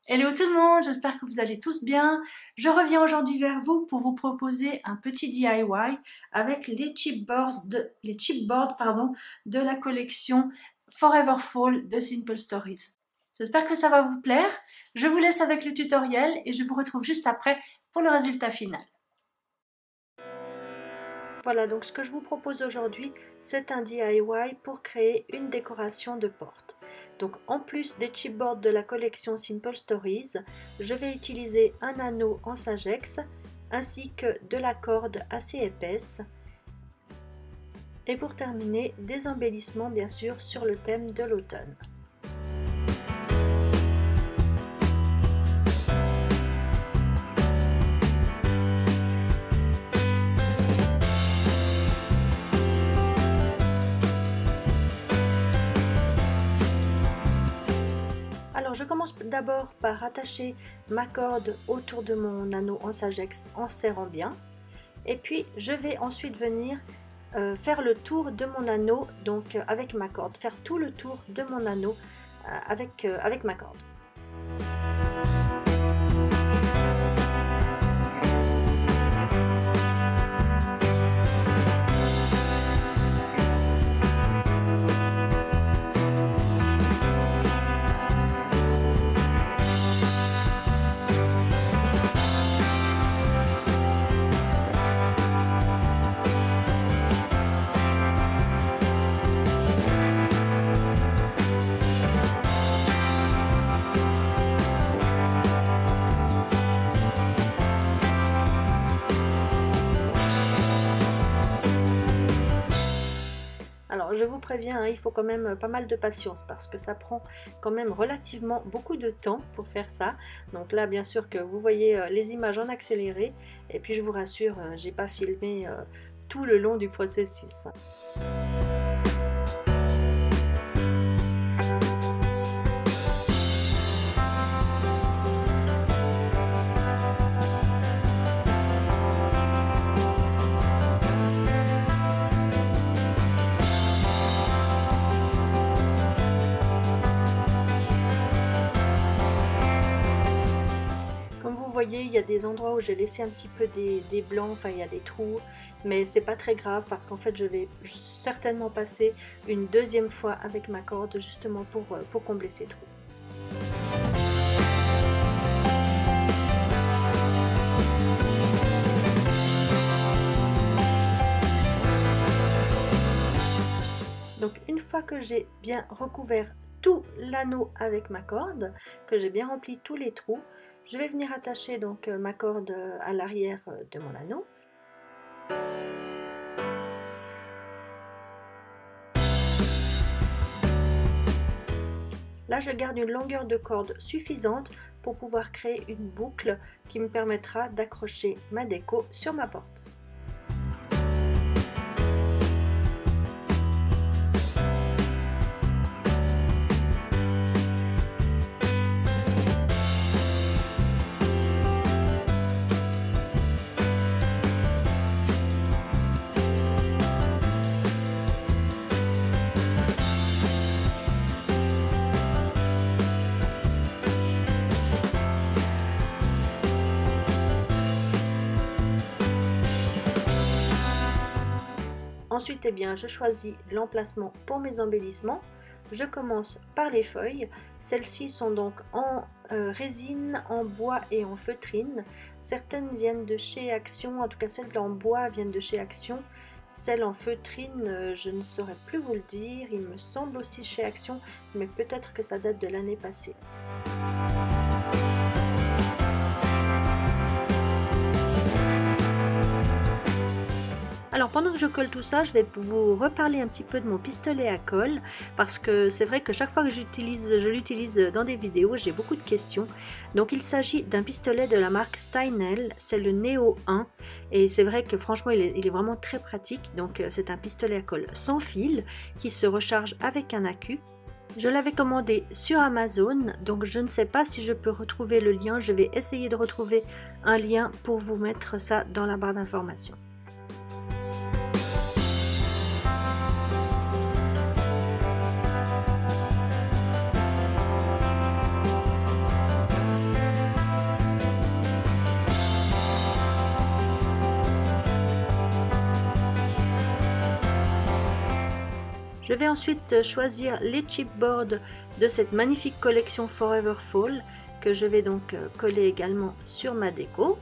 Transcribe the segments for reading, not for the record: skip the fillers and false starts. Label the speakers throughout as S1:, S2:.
S1: Hello tout le monde, j'espère que vous allez tous bien. Je reviens aujourd'hui vers vous pour vous proposer un petit DIY avec les chipboards de la collection Forever Fall de Simple Stories. J'espère que ça va vous plaire. Je vous laisse avec le tutoriel et je vous retrouve juste après pour le résultat final.
S2: Voilà, donc ce que je vous propose aujourd'hui, c'est un DIY pour créer une décoration de porte. Donc en plus des chipboards de la collection Simple Stories, je vais utiliser un anneau en Sagex ainsi que de la corde assez épaisse. Et pour terminer, des embellissements bien sûr sur le thème de l'automne. Alors je commence d'abord par attacher ma corde autour de mon anneau en Sagex en serrant bien. Et puis je vais ensuite venir faire le tour de mon anneau, donc avec ma corde, faire tout le tour de mon anneau avec ma corde. Alors je vous préviens, hein, il faut quand même pas mal de patience parce que ça prend quand même relativement beaucoup de temps pour faire ça. Donc là bien sûr que vous voyez les images en accéléré et puis je vous rassure, j'ai pas filmé tout le long du processus. Vous voyez, il y a des endroits où j'ai laissé un petit peu des blancs, enfin il y a des trous, mais c'est pas très grave parce qu'en fait je vais certainement passer une deuxième fois avec ma corde justement pour combler ces trous. Donc une fois que j'ai bien recouvert tout l'anneau avec ma corde, que j'ai bien rempli tous les trous, je vais venir attacher donc ma corde à l'arrière de mon anneau. Là, je garde une longueur de corde suffisante pour pouvoir créer une boucle qui me permettra d'accrocher ma déco sur ma porte. Ensuite, eh bien, je choisis l'emplacement pour mes embellissements. Je commence par les feuilles. Celles-ci sont donc en résine, en bois et en feutrine. Certaines viennent de chez Action, en tout cas celles en bois viennent de chez Action. Celles en feutrine, je ne saurais plus vous le dire. Il me semble aussi chez Action, mais peut-être que ça date de l'année passée. Alors pendant que je colle tout ça, je vais vous reparler un petit peu de mon pistolet à colle parce que c'est vrai que chaque fois que je l'utilise dans des vidéos, j'ai beaucoup de questions. Donc il s'agit d'un pistolet de la marque Steinel, c'est le Neo 1 et c'est vrai que franchement il est vraiment très pratique. Donc c'est un pistolet à colle sans fil qui se recharge avec un accu. Je l'avais commandé sur Amazon, donc je ne sais pas si je peux retrouver le lien. Je vais essayer de retrouver un lien pour vous mettre ça dans la barre d'informations. Je vais ensuite choisir les chipboards de cette magnifique collection Forever Fall que je vais donc coller également sur ma déco.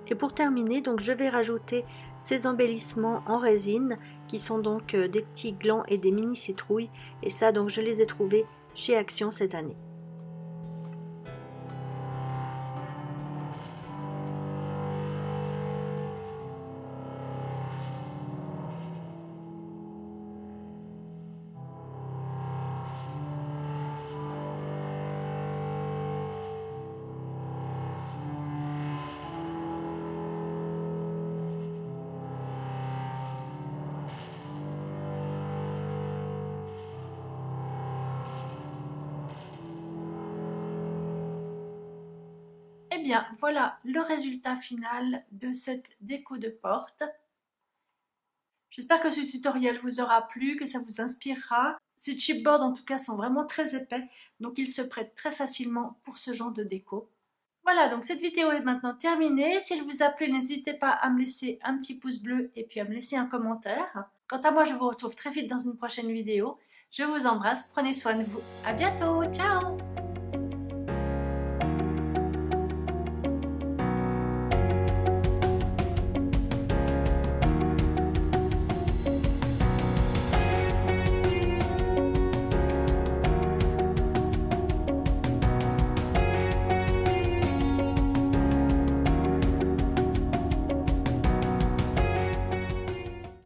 S2: Et pour terminer, donc je vais rajouter ces embellissements en résine qui sont donc des petits glands et des mini citrouilles, et ça donc je les ai trouvés chez Action cette année.
S1: Eh bien, voilà le résultat final de cette déco de porte. J'espère que ce tutoriel vous aura plu, que ça vous inspirera. Ces chipboards en tout cas sont vraiment très épais, donc ils se prêtent très facilement pour ce genre de déco. Voilà, donc cette vidéo est maintenant terminée. Si elle vous a plu, n'hésitez pas à me laisser un petit pouce bleu et puis à me laisser un commentaire. Quant à moi, je vous retrouve très vite dans une prochaine vidéo. Je vous embrasse, prenez soin de vous. À bientôt, ciao!